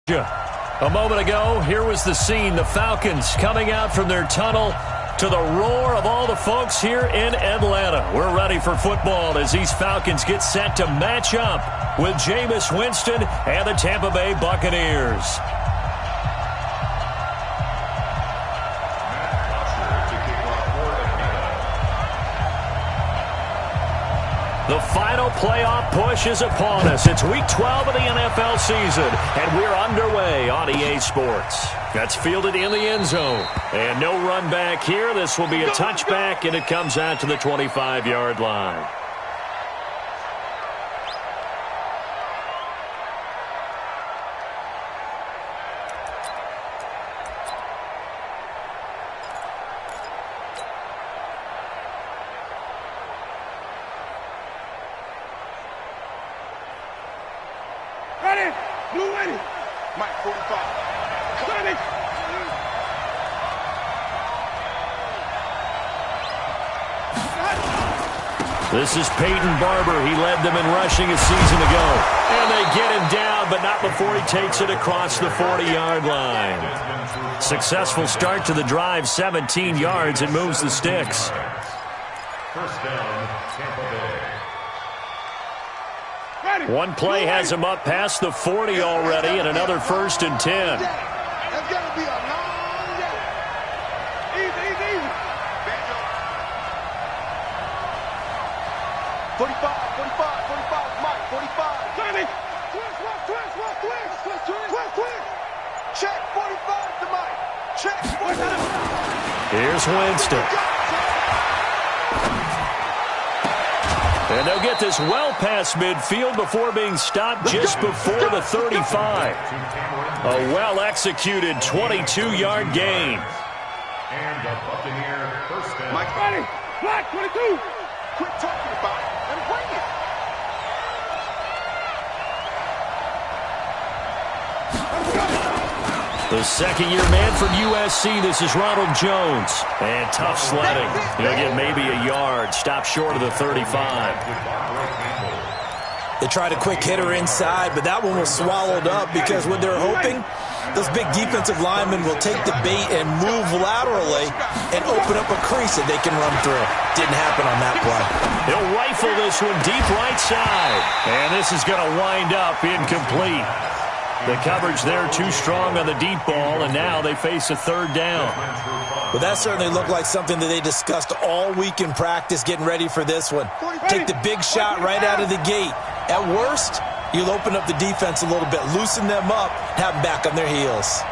A moment ago, here was the scene. The Falcons coming out from their tunnel to the roar of all the folks here in Atlanta. We're ready for football as these Falcons get set to match up with Jameis Winston and the Tampa Bay Buccaneers. The final playoff push is upon us. It's Week 12 of the NFL season, and we're underway on EA Sports. That's fielded in the end zone. And no run back here. This will be a touchback, and it comes out to the 25-yard line. This is Peyton Barber. He led them in rushing a season ago. And they get him down, but not before he takes it across the 40-yard line. Successful start to the drive, 17 yards, and moves the sticks. First down, Tampa Bay. One play has him up past the 40 already, and another 1st and 10. That's going to be a long day. Easy. 45, Mike, 45. 20. Twist. Check, 45 to Mike. Check, 45. Here's Winston. And they'll get this well past midfield before being stopped just before the 35. A well-executed 22-yard gain. And the Buccaneer first down. Mike, ready. Black, 22. Quit talking about it and bring it. The second-year man from USC, this is Ronald Jones. And tough sledding. He'll get maybe a yard, stop short of the 35. They tried a quick hitter inside, but that one was swallowed up because what they're hoping, those big defensive linemen will take the bait and move laterally and open up a crease that they can run through. Didn't happen on that play. He'll rifle this one deep right side. And this is going to wind up incomplete. The coverage there too strong on the deep ball, and now they face a third down. Well, that certainly looked like something that they discussed all week in practice getting ready for this one. Take the big shot right out of the gate. At worst, you'll open up the defense a little bit, loosen them up, have them back on their heels.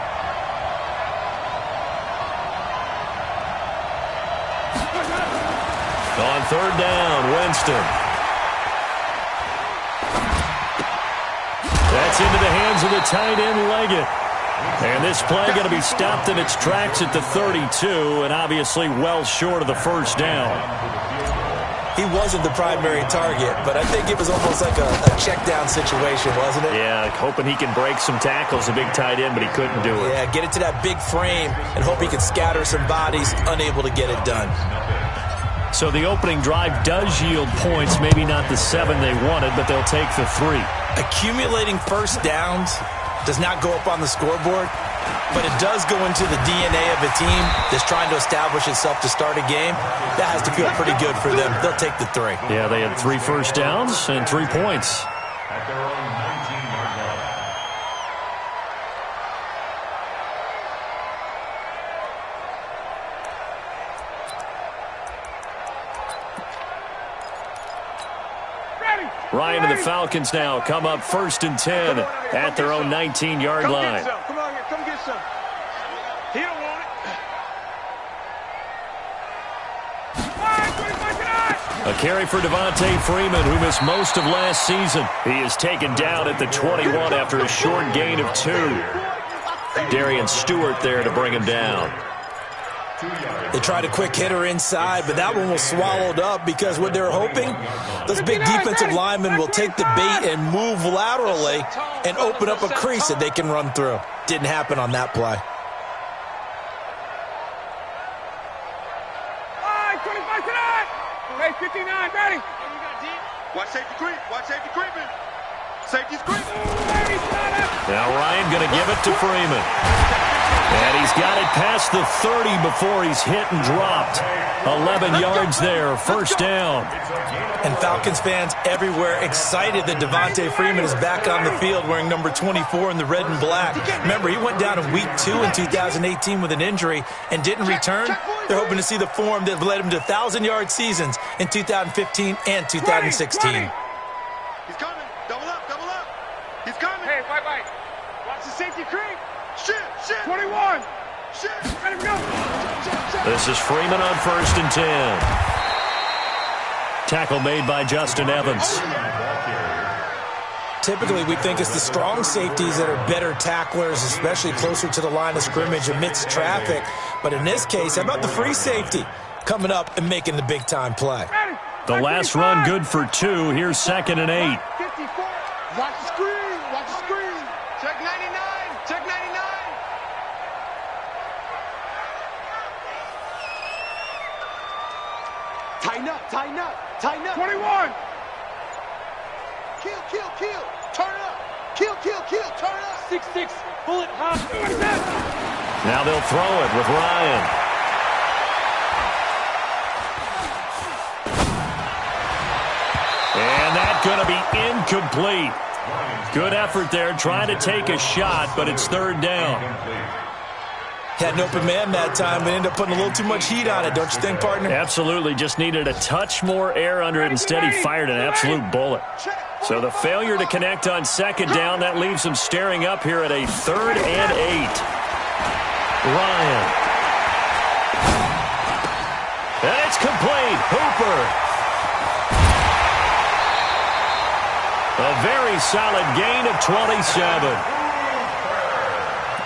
On third down, Winston. That's into the hands of the tight end, Leggett. And this play going to be stopped in its tracks at the 32, and obviously well short of the first down. He wasn't the primary target, but I think it was almost like a check-down situation, wasn't it? Yeah, hoping he can break some tackles, a big tight end, but he couldn't do it. Yeah, get it to that big frame and hope he can scatter some bodies, unable to get it done. So the opening drive does yield points, maybe not the 7 they wanted, but they'll take the 3. Accumulating first downs does not go up on the scoreboard, but it does go into the DNA of a team that's trying to establish itself to start a game. That has to feel pretty good for them. They'll take the 3. Yeah, they had 3 first downs and 3 points. At their own 19-yard line. Ryan and the Falcons now come up 1st and 10 at their own 19-yard line. Come on here, come get some. He don't want it. A carry for Devontae Freeman, who missed most of last season. He is taken down at the 21 after a short gain of 2. Darian Stewart there to bring him down. They tried a quick hitter inside, but that one was swallowed up because what they're hoping, those big defensive linemen will take the bait and move laterally and open up a crease that they can run through. Didn't happen on that play. 59, ready. Watch safety creep. Watch safety creeping. Safety screen. Now Ryan going to give it to Freeman. And he's got it past the 30 before he's hit and dropped. 11 yards there, first down. And Falcons fans everywhere excited that Devontae Freeman is back on the field wearing number 24 in the red and black. Remember, he went down in week 2 in 2018 with an injury and didn't return. They're hoping to see the form that led him to 1,000-yard seasons in 2015 and 2016. He's coming. Double up, double up. He's coming. Hey, white. Watch the safety creep. Shit. 21. Shit. Let him go. This is Freeman on 1st and 10. Tackle made by Justin Evans. Typically, we think it's the strong safeties that are better tacklers, especially closer to the line of scrimmage amidst traffic. But in this case, how about the free safety coming up and making the big-time play? The last run good for 2. Here's 2nd and 8. 54. Watch the screen. Watch the screen. Check 99. Check 99. Tighten up. 21. Kill. Turn up. Kill. Turn up. 6'6". Bullet hot. Now they'll throw it with Ryan. And that's going to be incomplete. Good effort there trying to take a shot, but it's 3rd down. Had an open man that time, but ended up putting a little too much heat on it, don't you think, partner? Absolutely. Just needed a touch more air under it. Instead, he fired an absolute bullet. So the failure to connect on 2nd down, that leaves him staring up here at a 3rd and 8. Ryan. And it's complete. Hooper. A very solid gain of 27.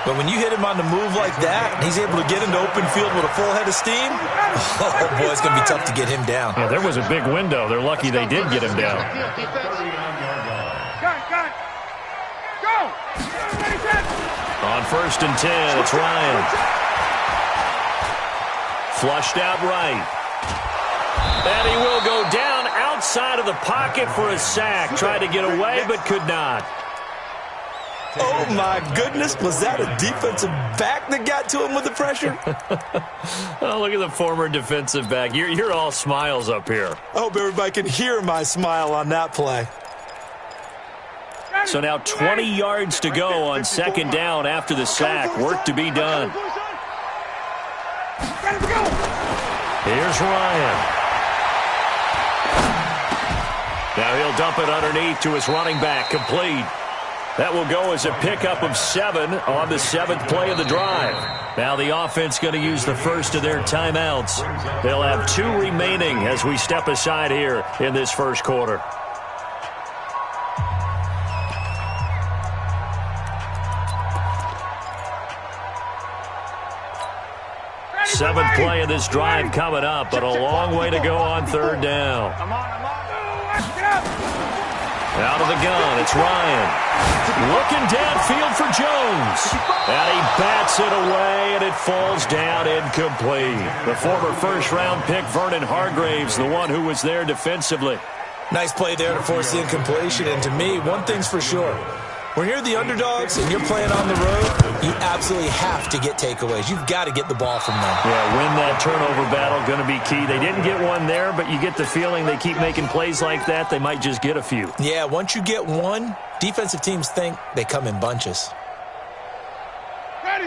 But when you hit him on the move like that, and he's able to get into open field with a full head of steam, oh, boy, it's going to be tough to get him down. Yeah, there was a big window. They're lucky they did get him down. Got it. Go. On 1st and 10, it's Ryan. Flushed out right. And he will go down outside of the pocket for a sack. Tried to get away, but could not. Oh, my goodness. Was that a defensive back that got to him with the pressure? Oh, look at the former defensive back. You're all smiles up here. I hope everybody can hear my smile on that play. So now 20 yards to go on 2nd down after the sack. Work to be done. Here's Ryan. Now he'll dump it underneath to his running back. Complete. That will go as a pickup of 7 on the 7th play of the drive. Now the offense going to use the first of their timeouts. They'll have 2 remaining as we step aside here in this first quarter. Seventh play of this drive coming up, but a long way to go on 3rd down. Out of the gun, it's Ryan. Looking downfield for Jones. And he bats it away, and it falls down incomplete. The former first-round pick, Vernon Hargraves, the one who was there defensively. Nice play there to force the incompletion. And to me, one thing's for sure. When you're the underdogs and you're playing on the road, you absolutely have to get takeaways. You've got to get the ball from them. Yeah, win that turnover battle, going to be key. They didn't get one there, but you get the feeling they keep making plays like that, they might just get a few. Yeah, once you get one, defensive teams think they come in bunches.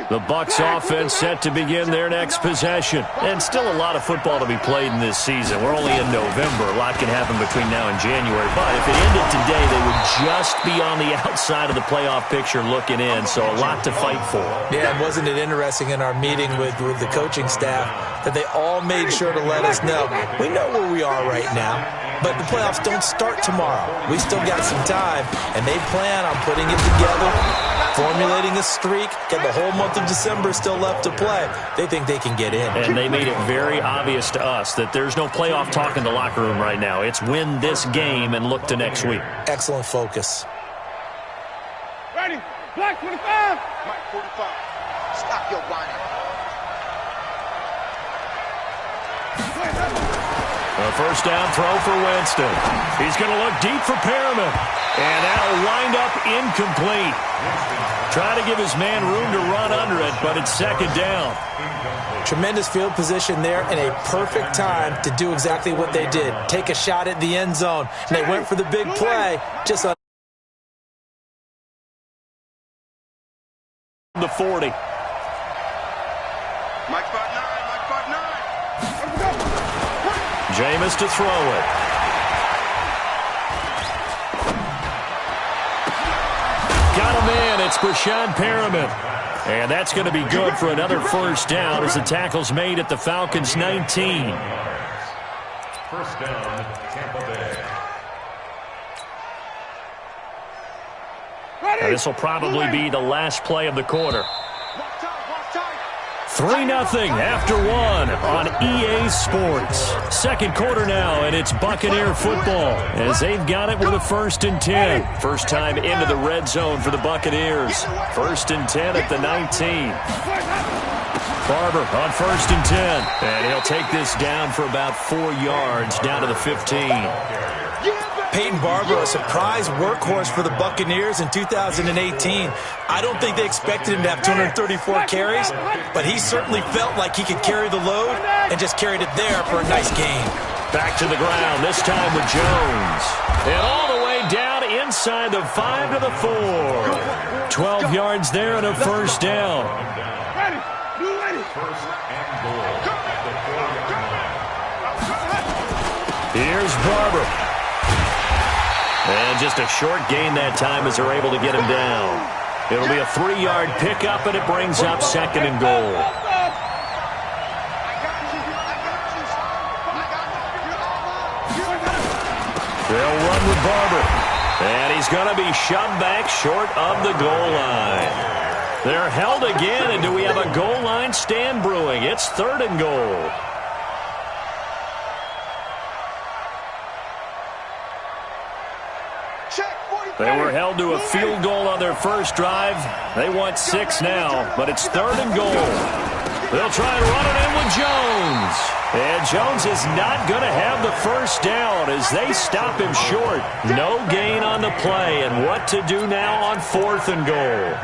The Bucs offense set to begin their next possession. And still a lot of football to be played in this season. We're only in November. A lot can happen between now and January. But if it ended today, they would just be on the outside of the playoff picture looking in. So a lot to fight for. Yeah, and wasn't it interesting in our meeting with the coaching staff that they all made sure to let us know, we know where we are right now, but the playoffs don't start tomorrow. We still got some time, and they plan on putting it together, formulating a streak, got the whole month of December still left to play. They think they can get in. And they made it very obvious to us that there's no playoff talk in the locker room right now. It's win this game and look to next week. Excellent focus. Ready. Black 25. Mike 45. Stop your whining. A first down throw for Winston. He's going to look deep for Perriman. And that'll wind up incomplete. Try to give his man room to run under it, but it's second down. Tremendous field position there and a perfect time to do exactly what they did. Take a shot at the end zone. And they went for the big play. Just on the 40. Mike spot 9. Jameis to throw it. Got him in. It's Brashad Perriman. And that's going to be good for another first down as the tackle's made at the Falcons' 19. First down, Tampa Bay. Now, this will probably be the last play of the quarter. 3-0 after one on EA Sports. Second quarter now, and it's Buccaneer football as they've got it with a 1st and 10. First time into the red zone for the Buccaneers. 1st and 10 at the 19. Barber on 1st and 10. And he'll take this down for about 4 yards down to the 15. Peyton Barber, a surprise workhorse for the Buccaneers in 2018. I don't think they expected him to have 234 carries, but he certainly felt like he could carry the load and just carried it there for a nice gain. Back to the ground, this time with Jones. And all the way down inside the 5 to the 4. 12 yards there and a first down. First and goal at the 4-yard line. Here's Barber. And just a short gain that time as they're able to get him down. It'll be a 3-yard pickup, and it brings up 2nd and goal. They'll run with Barber. And he's going to be shoved back short of the goal line. They're held again, and do we have a goal line stand brewing? It's 3rd and goal. They were held to a field goal on their first drive. They want 6 now, but it's 3rd and goal. They'll try and run it in with Jones. And Jones is not going to have the first down as they stop him short. No gain on the play, and what to do now on 4th and goal.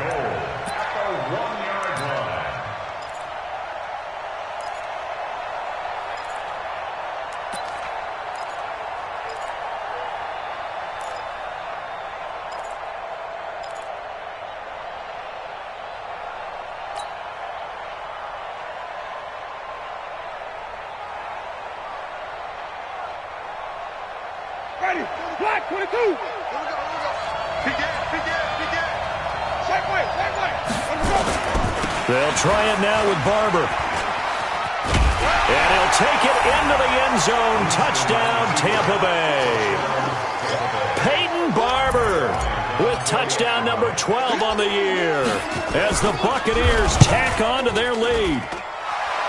Black 22. Here we go. Same way. They'll try it now with Barber. And he'll take it into the end zone. Touchdown, Tampa Bay. Peyton Barber with touchdown number 12 on the year as the Buccaneers tack on to their lead.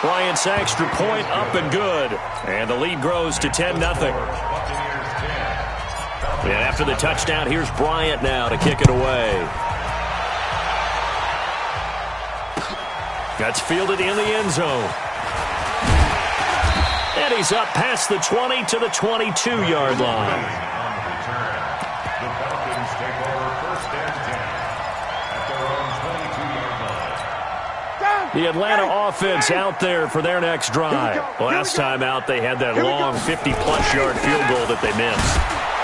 Bryant's extra point up and good. And the lead grows to 10-0. And after the touchdown, here's Bryant now to kick it away. That's fielded in the end zone. And he's up past the 20 to the 22-yard line. The Falcons take over 1st and 10 at their own 22-yard line. The Atlanta offense out there for their next drive. Last time out, they had that long 50-plus yard field goal that they missed.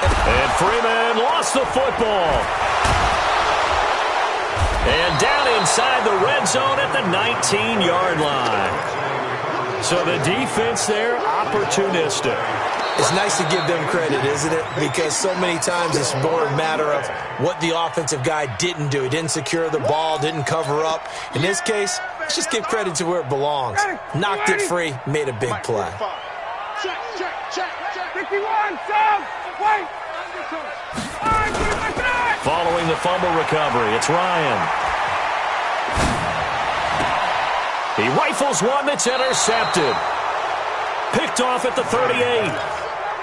And Freeman lost the football. And down inside the red zone at the 19-yard line. So the defense there, opportunistic. It's nice to give them credit, isn't it? Because so many times it's more a matter of what the offensive guy didn't do. He didn't secure the ball, didn't cover up. In this case, let's just give credit to where it belongs. Knocked it free, made a big play. Check. 51, Sam. Wait. Following the fumble recovery, it's Ryan. He rifles one that's intercepted. Picked off at the 38.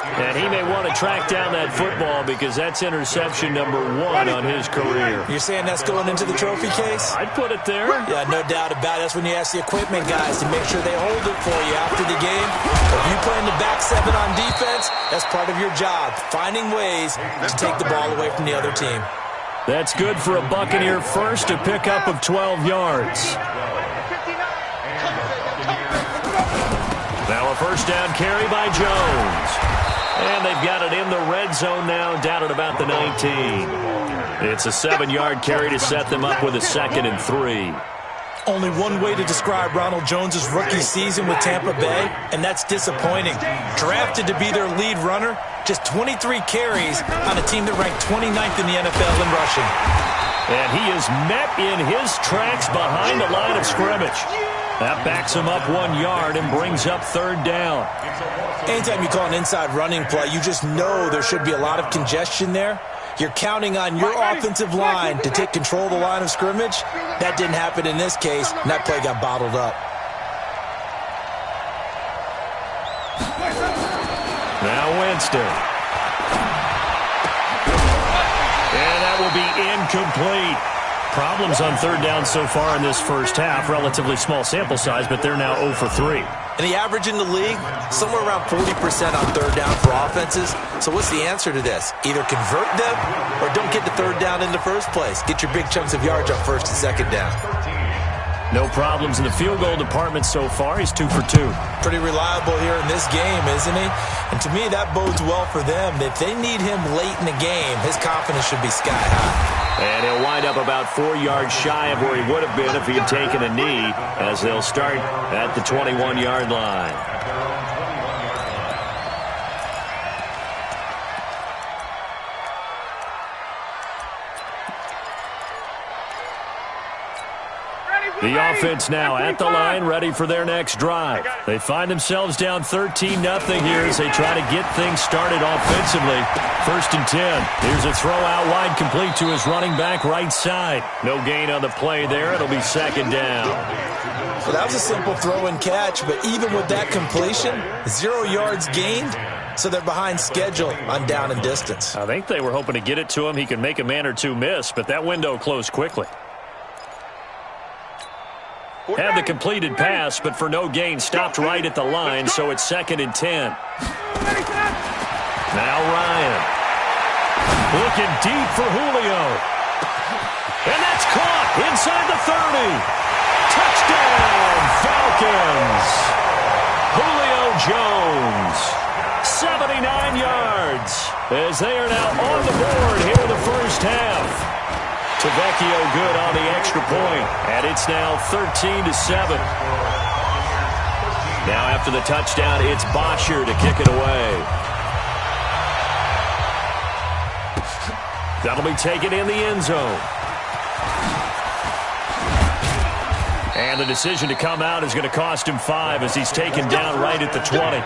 And he may want to track down that football because that's interception number 1 on his career. You're saying that's going into the trophy case? I'd put it there. Yeah, no doubt about it. That's when you ask the equipment guys to make sure they hold it for you after the game. If you play in the back 7 on defense, that's part of your job, finding ways to take the ball away from the other team. That's good for a Buccaneer first, a pickup of 12 yards. Now a first down carry by Jones. And they've got it in the red zone now, down at about the 19. It's a 7-yard carry to set them up with a 2nd and 3. Only one way to describe Ronald Jones' rookie season with Tampa Bay, and that's disappointing. Drafted to be their lead runner, just 23 carries on a team that ranked 29th in the NFL in rushing. And he is met in his tracks behind the line of scrimmage. That backs him up 1 yard and brings up 3rd down. Anytime you call an inside running play, you just know there should be a lot of congestion there. You're counting on your offensive line to take control of the line of scrimmage. That didn't happen in this case, and that play got bottled up. Now Winston. And that will be incomplete. Problems on 3rd down so far in this first half. Relatively small sample size, but they're now 0 for 3. And the average in the league, somewhere around 40% on 3rd down for offenses. So what's the answer to this? Either convert them or don't get the 3rd down in the first place. Get your big chunks of yards on 1st and 2nd down. No problems in the field goal department so far. He's 2 for 2. Pretty reliable here in this game, isn't he? And to me, that bodes well for them. If they need him late in the game, his confidence should be sky high. And he'll wind up about 4 yards shy of where he would have been if he had taken a knee, as they'll start at the 21-yard line. The offense now at the line, ready for their next drive. They find themselves down 13-0 here as they try to get things started offensively. 1st and 10. Here's a throw out wide, complete to his running back right side. No gain on the play there. It'll be 2nd down. So that was a simple throw and catch, but even with that completion, 0 yards gained, so they're behind schedule on down and distance. I think they were hoping to get it to him. He could make a man or two miss, but that window closed quickly. Had the completed pass, but for no gain, stopped right at the line, so it's 2nd and 10. Now Ryan. Looking deep for Julio. And that's caught inside the 30. Touchdown, Falcons. Julio Jones, 79 yards, as they are now on the board here in the first half. Tavecchio good on the extra point, and it's now 13-7. Now after the touchdown, it's Bosher to kick it away. That'll be taken in the end zone. And the decision to come out is going to cost him 5 as he's taken down right at the 20.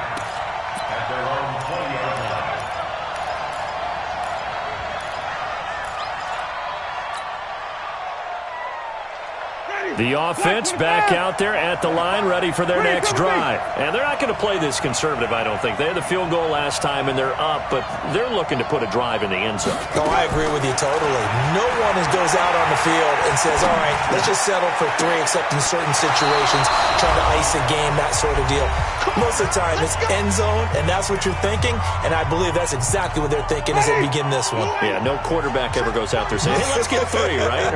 The offense back out there at the line, ready for their next drive. And they're not going to play this conservative, I don't think. They had the field goal last time, and they're up, but they're looking to put a drive in the end zone. No, I agree with you totally. No one goes out on the field and says, all right, let's just settle for 3, except in certain situations, trying to ice a game, that sort of deal. Most of the time, it's end zone, and that's what you're thinking, and I believe that's exactly what they're thinking as they begin this one. Yeah, no quarterback ever goes out there saying, hey, let's get 3, right?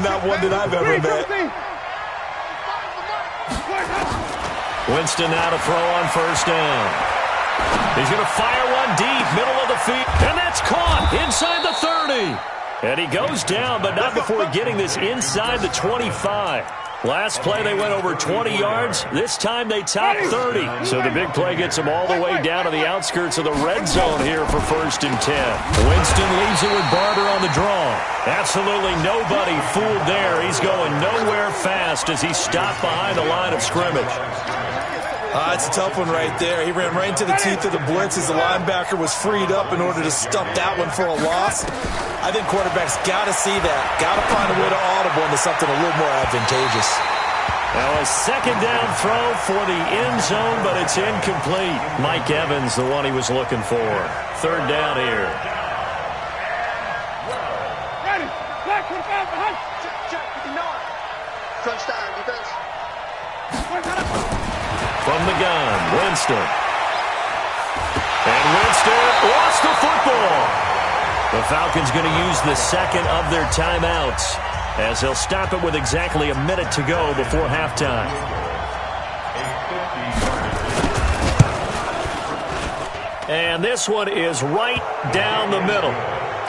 Not one that I've ever met. Winston now to throw on 1st down. He's going to fire one deep, middle of the field, and that's caught inside the 30. And he goes down, but not before getting this inside the 25. Last play, they went over 20 yards. This time, they top 30. So the big play gets them all the way down to the outskirts of the red zone here for 1st and 10. Winston leaves it with Barber on the draw. Absolutely nobody fooled there. He's going nowhere fast as he stopped behind the line of scrimmage. It's a tough one right there. He ran right into the teeth of the blitz as the linebacker was freed up in order to stuff that one for a loss. I think quarterbacks got to see that. Got to find a way to audible into something a little more advantageous. Now a second down throw for the end zone, but it's incomplete. Mike Evans, the one he was looking for. Third down here. Ready. Black 25 behind. Check, 59. Crunch time, defense. From the gun, Winston. And Winston lost the football. The Falcons going to use the second of their timeouts, as they'll stop it with exactly a minute to go before halftime. And this one is right down the middle.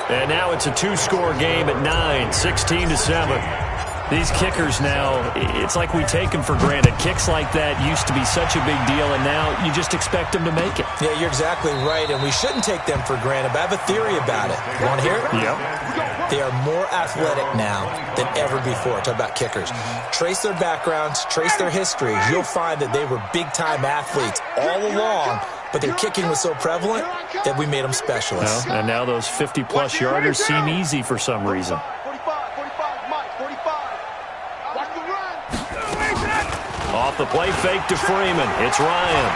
And now it's a two-score game at 9, 16-7. These kickers now, it's like we take them for granted. Kicks like that used to be such a big deal, and now you just expect them to make it. Yeah, you're exactly right, and we shouldn't take them for granted, but I have a theory about it. You want to hear it? Yep. They are more athletic now than ever before. Talk about kickers. Trace their backgrounds, trace their history. You'll find that they were big-time athletes all along, but their kicking was so prevalent that we made them specialists. Well, and now those 50-plus yarders seem easy for some reason. 45, Mike, 45. Watch the run. Off the play fake to Freeman. It's Ryan.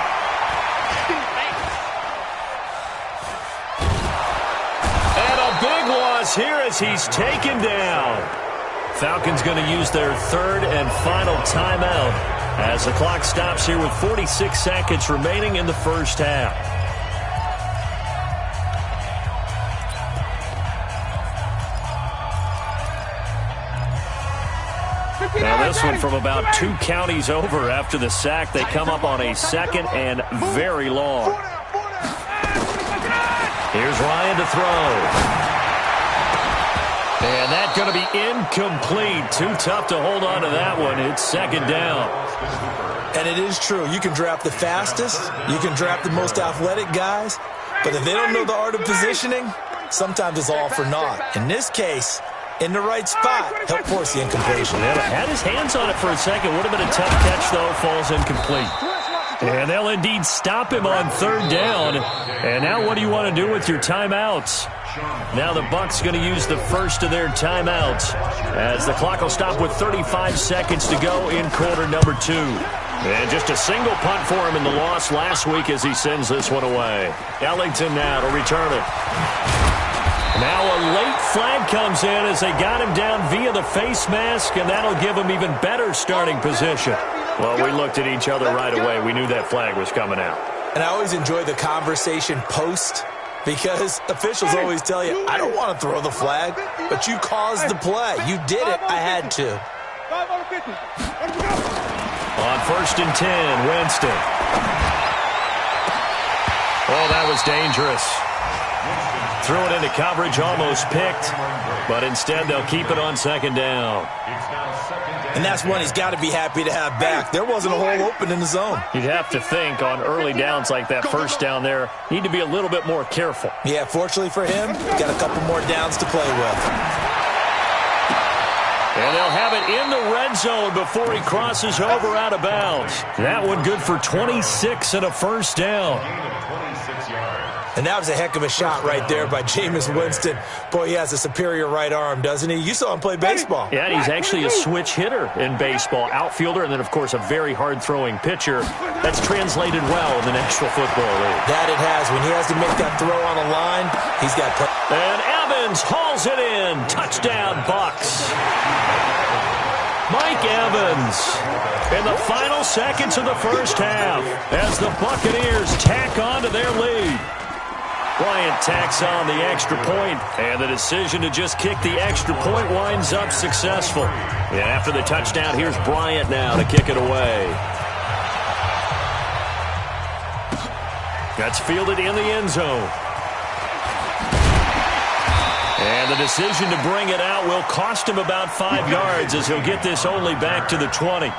And a big loss here as he's taken down. Falcons going to use their third and final timeout as the clock stops here with 46 seconds remaining in the first half. Now this one from about 2 counties over after the sack. They come up on a second and very long. Here's Ryan to throw. And that's going to be incomplete. Too tough to hold on to that one. It's second down. And it is true. You can draft the fastest. You can draft the most athletic guys. But if they don't know the art of positioning, sometimes it's all for naught. In this case, in the right spot, help force the incompletion. Had his hands on it for a second. Would have been a tough catch, though. Falls incomplete. And they'll indeed stop him on third down. And now what do you want to do with your timeouts? Now the Bucs going to use the first of their timeouts as the clock will stop with 35 seconds to go in quarter number 2. And just a single punt for him in the loss last week as he sends this one away. Ellington now to return it. Now a late flag comes in as they got him down via the face mask, and that'll give him even better starting position. Well, we looked at each other right away. We knew that flag was coming out. And I always enjoy the conversation post, because officials always tell you, I don't want to throw the flag, but you caused the play. You did it. I had to. On first and 10, Winston. Oh, that was dangerous. Threw it into coverage, almost picked, but instead they'll keep it on second down. And that's one he's got to be happy to have back. There wasn't a hole open in the zone. You'd have to think on early downs like that first down there, need to be a little bit more careful. Yeah, fortunately for him, got a couple more downs to play with. And they'll have it in the red zone before he crosses over out of bounds. That one good for 26 and a first down. And that was a heck of a shot right there by Jameis Winston. Boy, he has a superior right arm, doesn't he? You saw him play baseball. Yeah, and he's actually a switch hitter in baseball. Outfielder, and then, of course, a very hard-throwing pitcher. That's translated well in the National Football League. That it has. When he has to make that throw on a line, he's got play. And Evans hauls it in. Touchdown, Bucs. Mike Evans in the final seconds of the first half as the Buccaneers tack on to their lead. Bryant tacks on the extra point, and the decision to just kick the extra point winds up successful. And after the touchdown, here's Bryant now to kick it away. That's fielded in the end zone. And the decision to bring it out will cost him about 5 yards as he'll get this only back to the 20.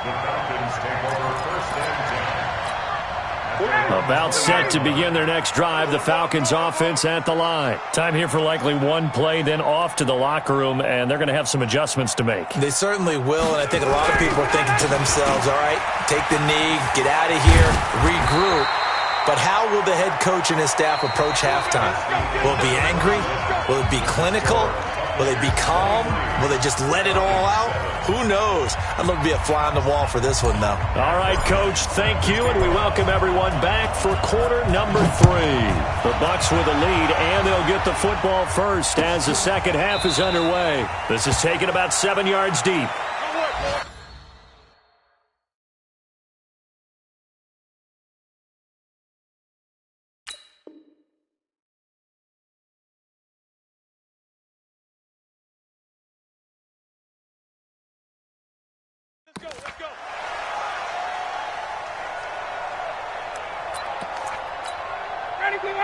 About set to begin their next drive, the Falcons offense at the line. Time here for likely one play, then off to the locker room, and they're going to have some adjustments to make. They certainly will, and I think a lot of people are thinking to themselves, all right, take the knee, get out of here, regroup. But how will the head coach and his staff approach halftime? Will it be angry? Will it be clinical? Will they be calm? Will they just let it all out? Who knows? I'd love to be a fly on the wall for this one, though. All right, Coach, thank you, and we welcome everyone back for quarter number 3. The Bucs with a lead, and they'll get the football first as the second half is underway. This is taken about 7 yards deep. Let's go.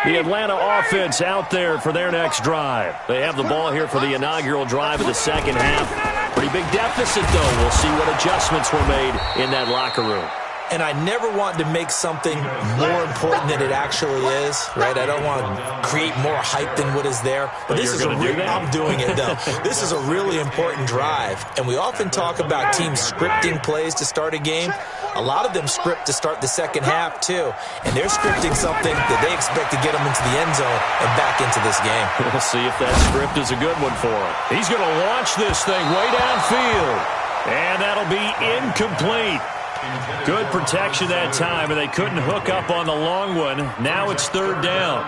The Atlanta offense out there for their next drive. They have the ball here for the inaugural drive of the second half. Pretty big deficit, though. We'll see what adjustments were made in that locker room. And I never want to make something more important than it actually is, right? I don't want to create more hype than what is there. But this is I'm doing it, though. This is a really important drive. And we often talk about teams scripting plays to start a game. A lot of them script to start the second half, too. And they're scripting something that they expect to get them into the end zone and back into this game. We'll see if that script is a good one for him. He's going to launch this thing way downfield. And that'll be incomplete. Good protection that time, and they couldn't hook up on the long one. Now it's third down.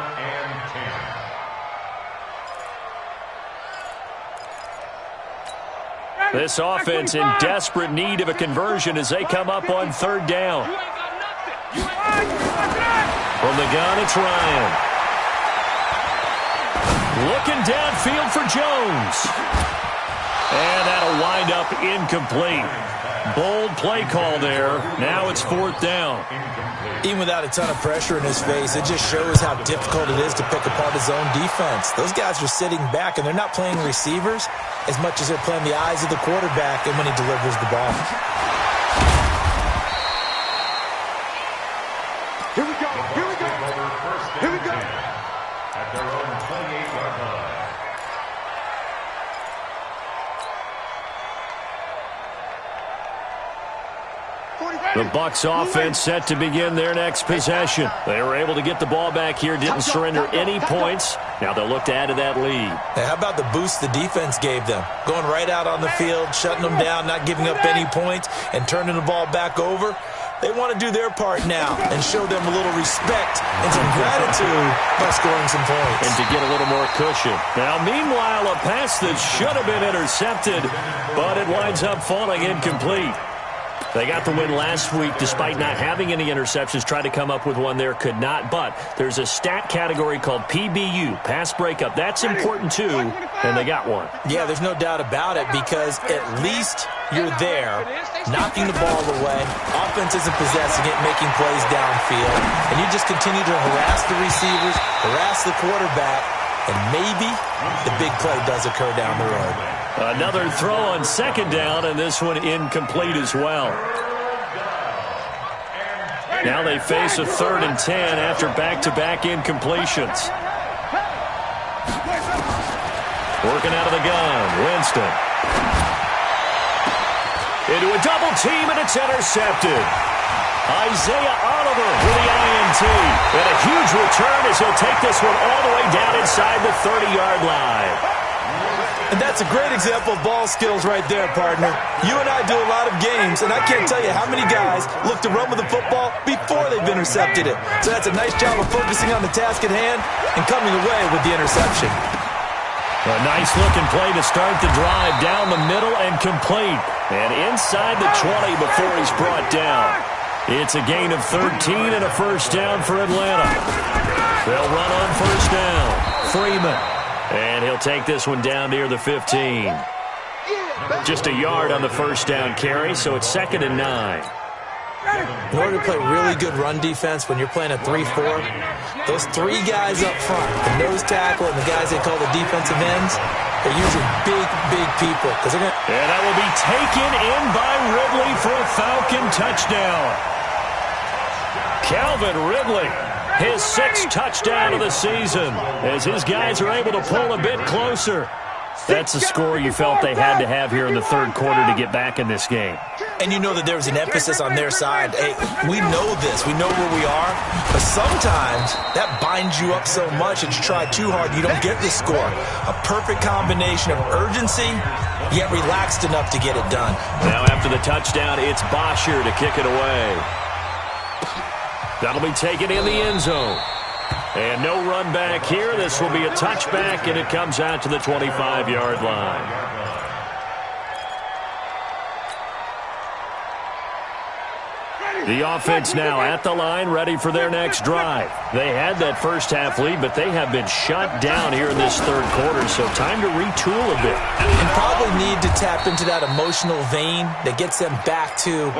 This offense in desperate need of a conversion as they come up on third down. From the gun, it's Ryan. Looking downfield for Jones. And that'll wind up incomplete. Bold play call there. Now it's fourth down. Even without a ton of pressure in his face, it just shows how difficult it is to pick apart his own defense. Those guys are sitting back, and they're not playing receivers as much as they're playing the eyes of the quarterback and when he delivers the ball. Here we go. At their own 28-yard line. The Bucs offense set to begin their next possession. They were able to get the ball back here, didn't surrender any points. Now they'll look to add to that lead. Hey, how about the boost the defense gave them? Going right out on the field, shutting them down, not giving up any points, and turning the ball back over. They want to do their part now and show them a little respect and some gratitude by scoring some points. And to get a little more cushion. Now, meanwhile, a pass that should have been intercepted, but it winds up falling incomplete. They got the win last week despite not having any interceptions. Tried to come up with one there, could not. But there's a stat category called PBU, pass breakup. That's important, too, and they got one. Yeah, there's no doubt about it because at least you're there, knocking the ball away. Offense isn't possessing it, making plays downfield. And you just continue to harass the receivers, harass the quarterback, and maybe the big play does occur down the road. Another throw on second down, and this one incomplete as well. Now they face a 3rd and 10 after back-to-back incompletions. Working out of the gun, Winston. Into a double team, and it's intercepted. Isaiah Oliver with the INT. And a huge return as he'll take this one all the way down inside the 30-yard line. And that's a great example of ball skills right there, partner. You and I do a lot of games, and I can't tell you how many guys look to run with the football before they've intercepted it. So that's a nice job of focusing on the task at hand and coming away with the interception. A nice-looking play to start the drive down the middle and complete. And inside the 20 before he's brought down. It's a gain of 13 and a first down for Atlanta. They'll run on first down. Freeman. And he'll take this one down near the 15. Just a yard on the first down carry, so it's 2nd and 9. In order to play really good run defense when you're playing a 3-4, those 3 guys up front, the nose tackle and the guys they call the defensive ends, they're usually big people. And that will be taken in by Ridley for a Falcon touchdown. Calvin Ridley. His 6th touchdown of the season as his guys are able to pull a bit closer. That's a score you felt they had to have here in the third quarter to get back in this game. And you know that there was an emphasis on their side. Hey, we know this. We know where we are. But sometimes that binds you up so much that you try too hard, you don't get the score. A perfect combination of urgency, yet relaxed enough to get it done. Now after the touchdown, it's Bosher to kick it away. That'll be taken in the end zone. And no run back here. This will be a touchback, and it comes out to the 25-yard line. The offense now at the line, ready for their next drive. They had that first half lead, but they have been shut down here in this third quarter, so time to retool a bit. And probably need to tap into that emotional vein that gets them back to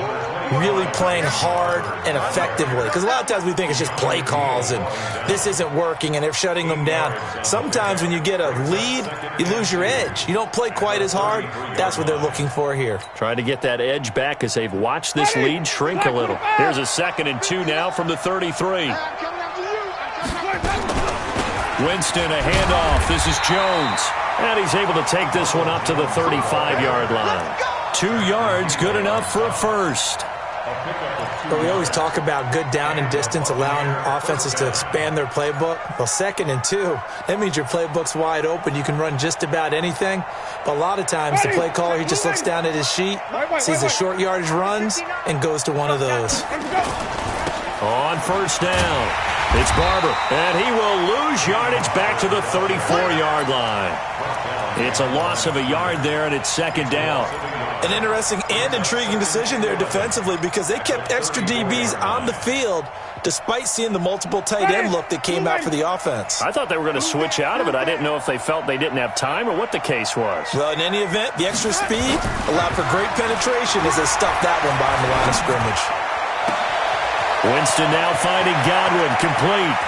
really playing hard and effectively. Because a lot of times we think it's just play calls and this isn't working and they're shutting them down. Sometimes when you get a lead, you lose your edge. You don't play quite as hard. That's what they're looking for here. Trying to get that edge back as they've watched this lead shrink a little. Here's a 2nd and 2 now from the 33. Winston, a handoff. This is Jones. And he's able to take this one up to the 35-yard line. 2 yards, good enough for a first. But we always talk about good down and distance, allowing offenses to expand their playbook. Well, 2nd and 2, that means your playbook's wide open. You can run just about anything. But a lot of times, the play caller, he just looks down at his sheet, sees the short yardage runs, and goes to one of those. On first down, it's Barber, and he will lose yardage back to the 34-yard line. It's a loss of a yard there, and it's 2nd down. An interesting and intriguing decision there defensively because they kept extra DBs on the field despite seeing the multiple tight end look that came out for the offense. I thought they were going to switch out of it. I didn't know if they felt they didn't have time or what the case was. Well, in any event, the extra speed allowed for great penetration as they stuffed that one behind the line of scrimmage. Winston now finding Godwin, complete.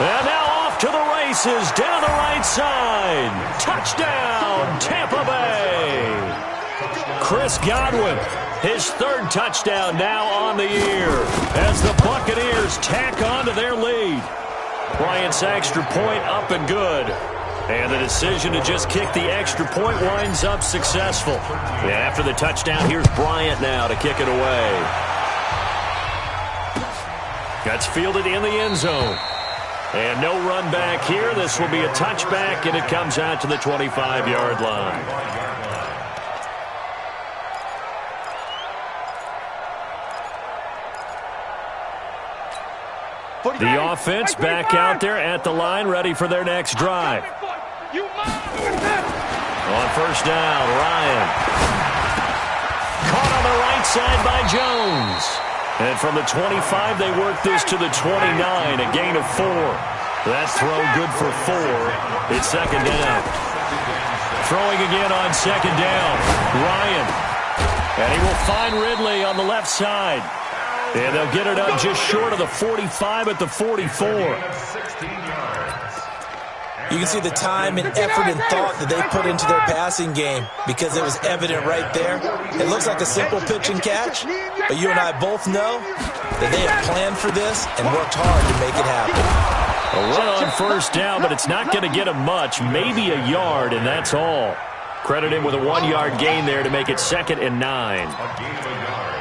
And now off to the races, down the right side. Touchdown, Tampa Bay. Chris Godwin, his 3rd touchdown now on the year as the Buccaneers tack on to their lead. Bryant's extra point up and good. And the decision to just kick the extra point winds up successful. And after the touchdown, here's Bryant now to kick it away. That's fielded in the end zone. And no run back here. This will be a touchback, and it comes out to the 25-yard line. The offense back out there at the line, ready for their next drive. On first down, Ryan. Caught on the right side by Jones. And from the 25, they work this to the 29, a gain of 4. That throw good for 4. It's 2nd down. Throwing again on 2nd down, Ryan. And he will find Ridley on the left side. And they'll get it up just short of the 45 at the 44. You can see the time and effort and thought that they put into their passing game because it was evident right there. It looks like a simple pitch and catch, but you and I both know that they have planned for this and worked hard to make it happen. A run on first down, but it's not going to get him much, maybe a yard, and that's all. Credit him with a 1-yard gain there to make it 2nd and 9.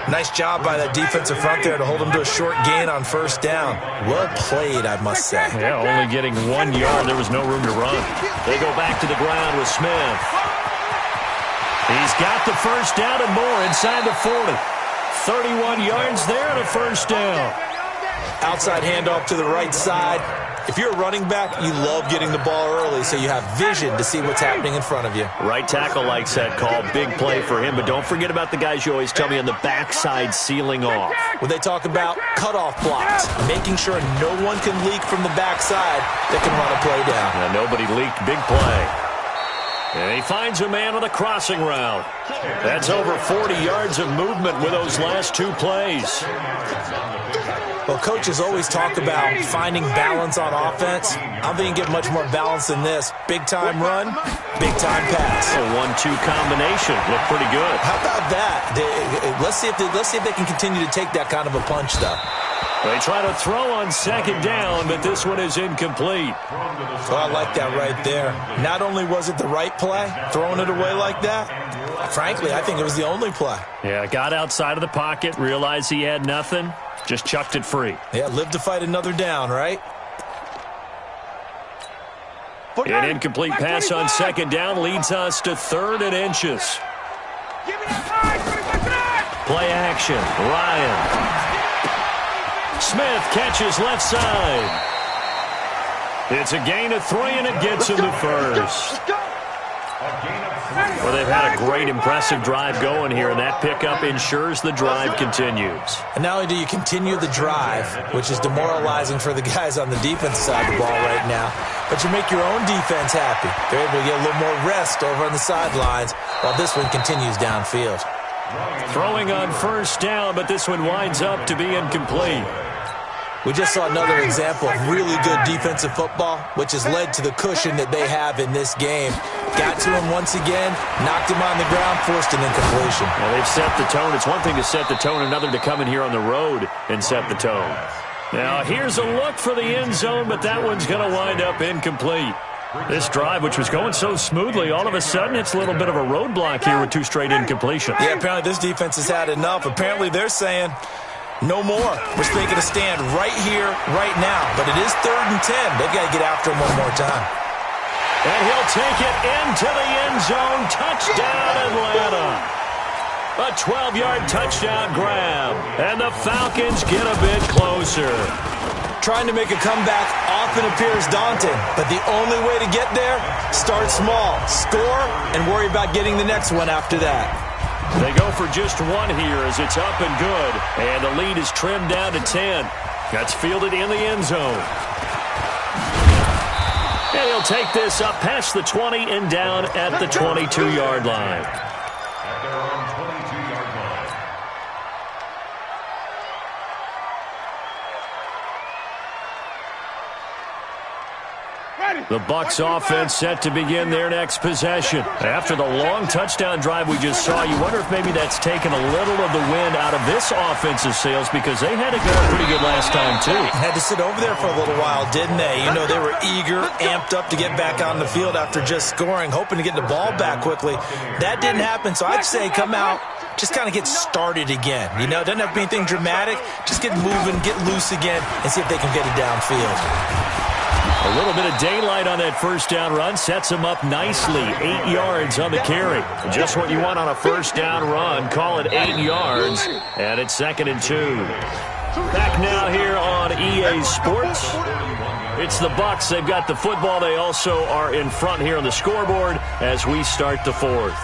Nice job by that defensive front there to hold him to a short gain on first down. Well played, I must say. Yeah, only getting 1 yard. There was no room to run. They go back to the ground with Smith. He's got the first down and more inside the 40. 31 yards there and a first down. Outside handoff to the right side. If you're a running back, you love getting the ball early so you have vision to see what's happening in front of you. Right tackle likes that call. Big play for him. But don't forget about the guys you always tell me on the backside sealing off. When they talk about cutoff blocks, making sure no one can leak from the backside that can run a play down. Now, nobody leaked. Big play. And he finds a man on the crossing route. That's over 40 yards of movement with those last two plays. Well, coaches always talk about finding balance on offense. I don't think you get much more balance than this. Big-time run, big-time pass. A 1-2 combination. Looked pretty good. How about that? Let's see if they can continue to take that kind of a punch, though. They try to throw on second down, but this one is incomplete. Oh, I like that right there. Not only was it the right play, throwing it away like that, frankly, I think it was the only play. Yeah, got outside of the pocket, realized he had nothing, just chucked it free. Yeah, live to fight another down, right? An incomplete pass on second down leads us to 3rd and inches. Play action, Ryan. Smith catches left side. It's a gain of 3, and it gets him to first. Well, they've had a great, impressive drive going here, and that pickup ensures the drive continues. And not only do you continue the drive, which is demoralizing for the guys on the defense side of the ball right now, but you make your own defense happy. They're able to get a little more rest over on the sidelines while this one continues downfield. Throwing on first down, but this one winds up to be incomplete. We just saw another example of really good defensive football, which has led to the cushion that they have in this game. Got to him once again, knocked him on the ground, forced an incompletion. Well, they've set the tone. It's one thing to set the tone, another to come in here on the road and set the tone. Now, here's a look for the end zone, but that one's going to wind up incomplete. This drive, which was going so smoothly, all of a sudden it's a little bit of a roadblock here with 2 straight incompletions. Yeah, apparently this defense has had enough. Apparently they're saying, no more. We're taking a stand right here, right now. But it is 3rd and 10. They've got to get after him one more time. And he'll take it into the end zone. Touchdown, Atlanta. A 12-yard touchdown grab. And the Falcons get a bit closer. Trying to make a comeback often appears daunting, but the only way to get there, start small, score, and worry about getting the next one after that. They go for just one here as it's up and good, and the lead is trimmed down to 10. That's fielded in the end zone. And he'll take this up past the 20 and down at the 22-yard line. At their own 22-yard line. The Bucs offense set to begin their next possession. After the long touchdown drive we just saw, you wonder if maybe that's taken a little of the wind out of this offensive sails because they had it going pretty good last time, too. Had to sit over there for a little while, didn't they? You know, they were eager, amped up to get back on the field after just scoring, hoping to get the ball back quickly. That didn't happen, so I'd say come out, just kind of get started again. You know, it doesn't have to be anything dramatic. Just get moving, get loose again, and see if they can get it downfield. A little bit of daylight on that first down run sets him up nicely. 8 yards on the carry. Just what you want on a first down run. Call it 8 yards. And it's 2nd and 2. Back now here on EA Sports. It's the Bucs. They've got the football. They also are in front here on the scoreboard as we start the 4th.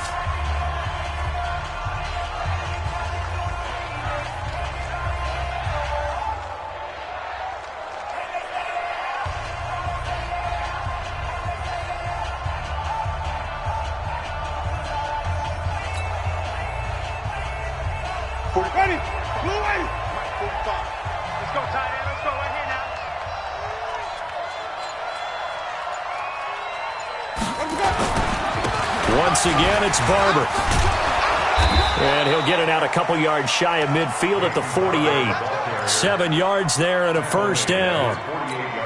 Ready? Blue ready? 45. Let's go, tight end. Let's go right here now. Once again, it's Barber. And he'll get it out a couple yards shy of midfield at the 48. 7 yards there and a first down.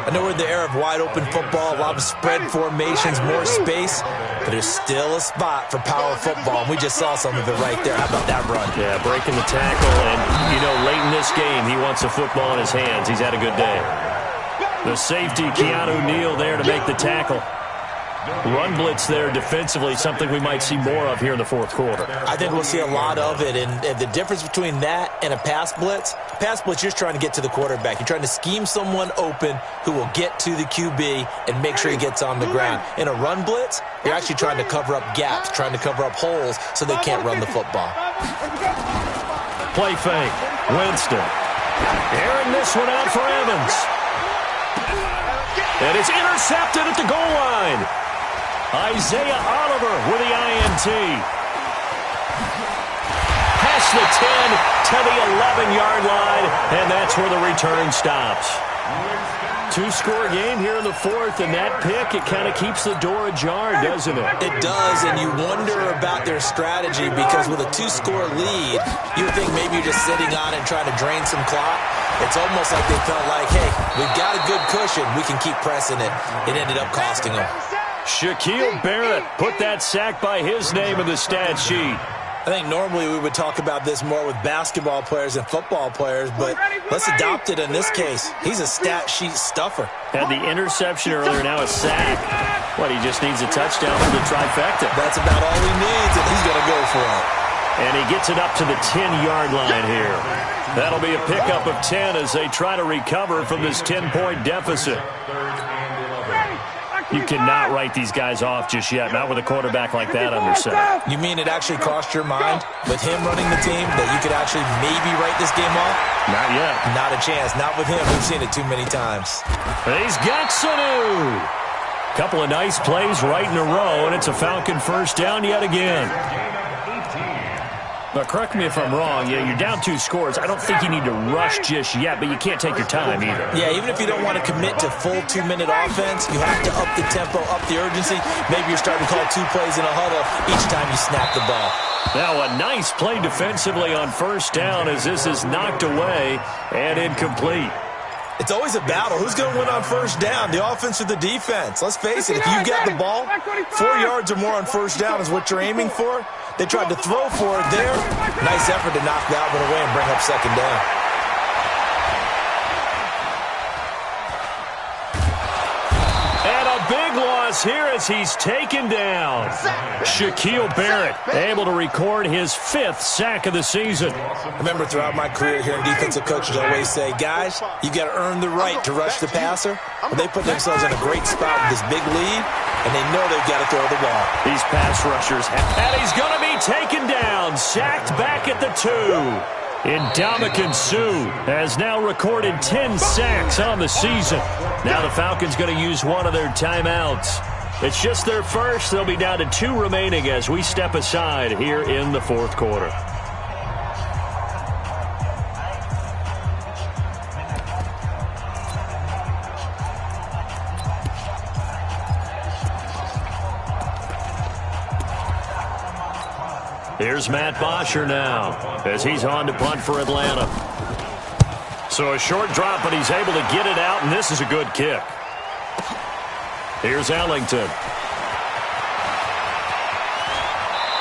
I know we're in the era of wide-open football, a lot of spread formations, more space, but there's still a spot for power football, and we just saw some of it right there. How about that run? Yeah, breaking the tackle, and, you know, late in this game, he wants the football in his hands. He's had a good day. The safety, Keanu Neal, there to make the tackle. Run blitz there defensively, something we might see more of here in the 4th quarter. I think we'll see a lot of it, and the difference between that and a pass blitz, you're trying to get to the quarterback. You're trying to scheme someone open who will get to the QB and make sure he gets on the ground. In a run blitz, you're actually trying to cover up gaps, trying to cover up holes so they can't run the football. Play fake. Winston. Airing this one out for Evans. And it's intercepted at the goal line. Isaiah Oliver with the INT. across the 10 to the 11-yard line, and that's where the return stops. Two-score game here in the fourth, and that pick, it kind of keeps the door ajar, doesn't it? It does, and you wonder about their strategy because with a two-score lead, you would think maybe you're just sitting on it and trying to drain some clock. It's almost like they felt like, hey, we've got a good cushion. We can keep pressing it. It ended up costing them. Shaquille Barrett put that sack by his name in the stat sheet. I think normally we would talk about this more with basketball players and football players, but let's adopt it in this case. He's a stat sheet stuffer. Had the interception earlier, now a sack. What, he just needs a touchdown for the trifecta. That's about all he needs, and he's going to go for it. And he gets it up to the 10-yard line here. That'll be a pickup of 10 as they try to recover from this 10-point deficit. You cannot write these guys off just yet, not with a quarterback like that under center. You mean it actually crossed your mind with him running the team that you could actually maybe write this game off? Not yet. Not a chance. Not with him. We've seen it too many times. He's got Sanu. Couple of nice plays right in a row, and it's a Falcon first down yet again. But correct me if I'm wrong, you're down 2 scores. I don't think you need to rush just yet, but you can't take your time either. Yeah, even if you don't want to commit to full 2-minute offense, you have to up the tempo, up the urgency. Maybe you're starting to call 2 plays in a huddle each time you snap the ball. Now a nice play defensively on first down as this is knocked away and incomplete. It's always a battle. Who's going to win on first down, the offense or the defense? Let's face it, if you get the ball, 4 yards or more on first down is what you're aiming for. They tried to throw for it there. Nice effort to knock that one away and bring up second down. And a big loss here as he's taken down. Shaquille Barrett able to record his 5th sack of the season. I remember throughout my career hearing defensive coaches always say, guys, you got to earn the right to rush the passer. Well, they put themselves in a great spot with this big lead, and they know they've got to throw the ball. These pass rushers, and he's going to be taken down, sacked back at the 2. Ndamukong Suh has now recorded 10 sacks on the season. Now the Falcons going to use one of their timeouts. It's just their first. They'll be down to 2 remaining as we step aside here in the fourth quarter. Here's Matt Bosher now as he's on to punt for Atlanta. So a short drop, but he's able to get it out, and this is a good kick. Here's Ellington.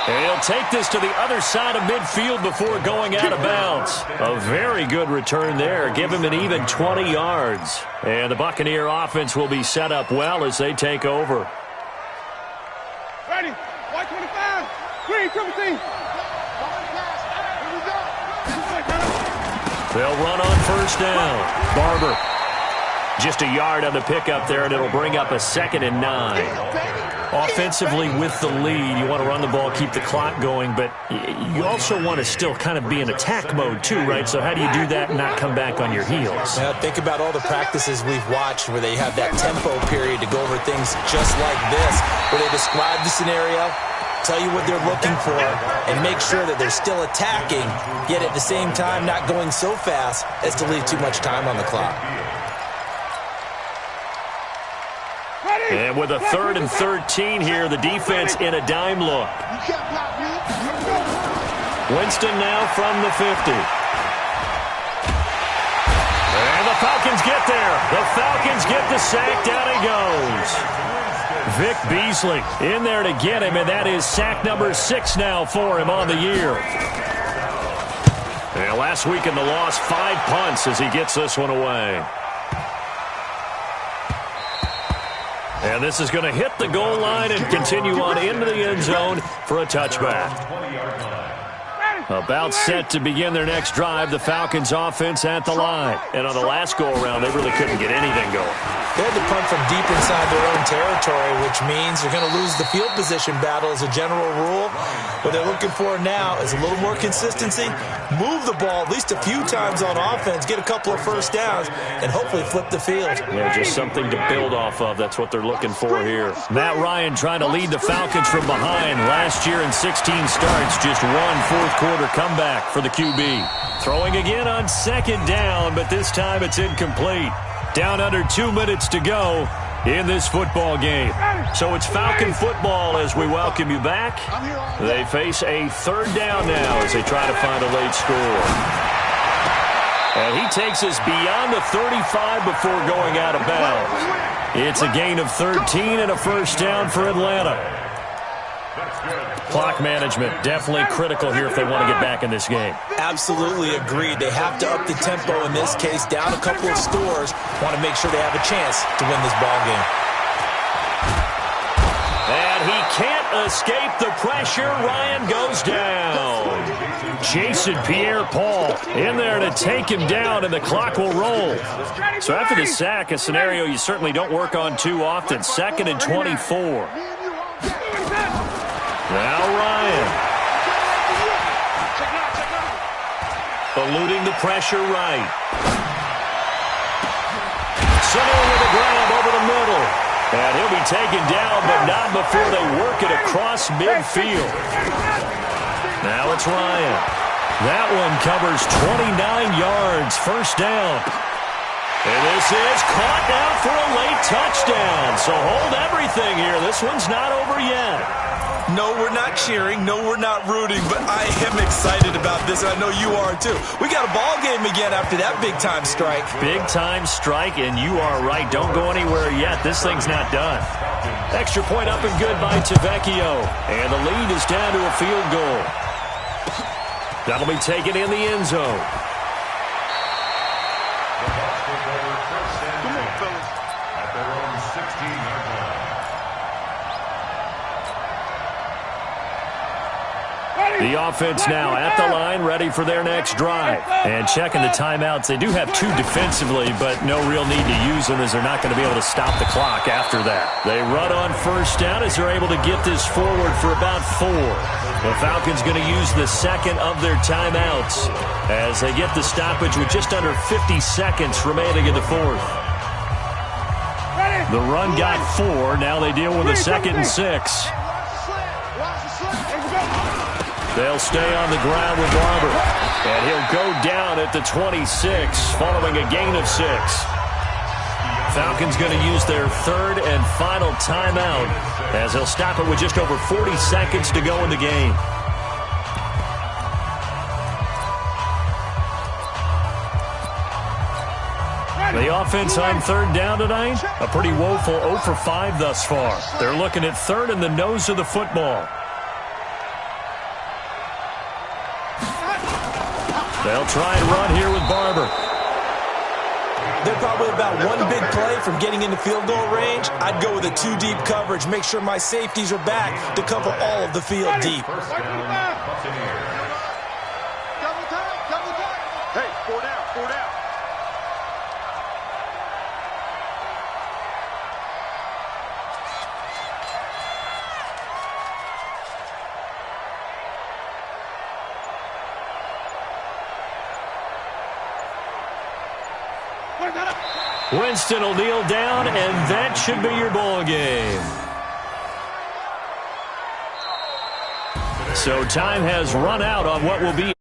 And he'll take this to the other side of midfield before going out of bounds. A very good return there. Give him an even 20 yards. And the Buccaneer offense will be set up well as they take over. Ready. White 25. Green, triple team. They'll run on first down. Barber. Just a yard on the pickup there, and it'll bring up a 2nd and 9. Offensively with the lead, you want to run the ball, keep the clock going, but you also want to still kind of be in attack mode too, right? So how do you do that and not come back on your heels? Now, think about all the practices we've watched where they have that tempo period to go over things just like this, where they describe the scenario, tell you what they're looking for, and make sure that they're still attacking, yet at the same time not going so fast as to leave too much time on the clock. And with a 3rd and 13 here, the defense in a dime look. Winston now from the 50. And the Falcons get there. The Falcons get the sack. Down he goes. Vic Beasley in there to get him, and that is sack number 6 now for him on the year. And last week in the loss, 5 punts as he gets this one away. And this is going to hit the goal line and continue on into the end zone for a touchback. About set to begin their next drive, the Falcons offense at the line. And on the last go-around, they really couldn't get anything going. They had to punt from deep inside their own territory, which means they're going to lose the field position battle as a general rule. What they're looking for now is a little more consistency, move the ball at least a few times on offense, get a couple of first downs, and hopefully flip the field. Yeah, just something to build off of. That's what they're looking for here. Matt Ryan trying to lead the Falcons from behind. Last year in 16 starts, just 1 fourth quarter fourth-quarter comeback for the QB. Throwing again on second down, but this time it's incomplete. Down under 2 minutes to go in this football game. So it's Falcon football as we welcome you back. They face a third down now as they try to find a late score. And he takes us beyond the 35 before going out of bounds. It's a gain of 13 and a first down for Atlanta. Clock management definitely critical here if they want to get back in this game. Absolutely agreed. They have to up the tempo in this case, down a couple of scores. Want to make sure they have a chance to win this ball game. And he can't escape the pressure. Ryan goes down. Jason Pierre-Paul in there to take him down, and the clock will roll. So after the sack, a scenario you certainly don't work on too often. 2nd and 24. Now Ryan. Eluding the pressure right. Center with a grab over the middle. And he'll be taken down, but not before they work it across midfield. Now it's Ryan. That one covers 29 yards. First down. And this is caught now for a late touchdown. So hold everything here. This one's not over yet. No, we're not cheering. No, we're not rooting. But I am excited about this, and I know you are too. We got a ball game again after that big-time strike. Big-time strike, and you are right. Don't go anywhere yet. This thing's not done. Extra point up and good by Tavecchio. And the lead is down to a field goal. That'll be taken in the end zone. At their own 16-yard line. The offense now at the line, ready for their next drive. And checking the timeouts. They do have 2 defensively, but no real need to use them as they're not going to be able to stop the clock after that. They run on first down as they're able to get this forward for about 4. The Falcons going to use the second of their timeouts as they get the stoppage with just under 50 seconds remaining in the fourth. The run got 4. Now they deal with a 2nd and 6. They'll stay on the ground with Barber. And he'll go down at the 26 following a gain of 6. Falcons going to use their third and final timeout as they'll stop it with just over 40 seconds to go in the game. The offense on third down tonight, a pretty woeful 0 for 5 thus far. They're looking at third in the nose of the football. They'll try and run here with Barber. They're probably about one big play from getting into field goal range. I'd go with a 2-deep coverage. Make sure my safeties are back to cover all of the field deep. First down, Buccaneers. Double time. Hey, 4 down. Winston will kneel down, and that should be your ball game. So time has run out on what will be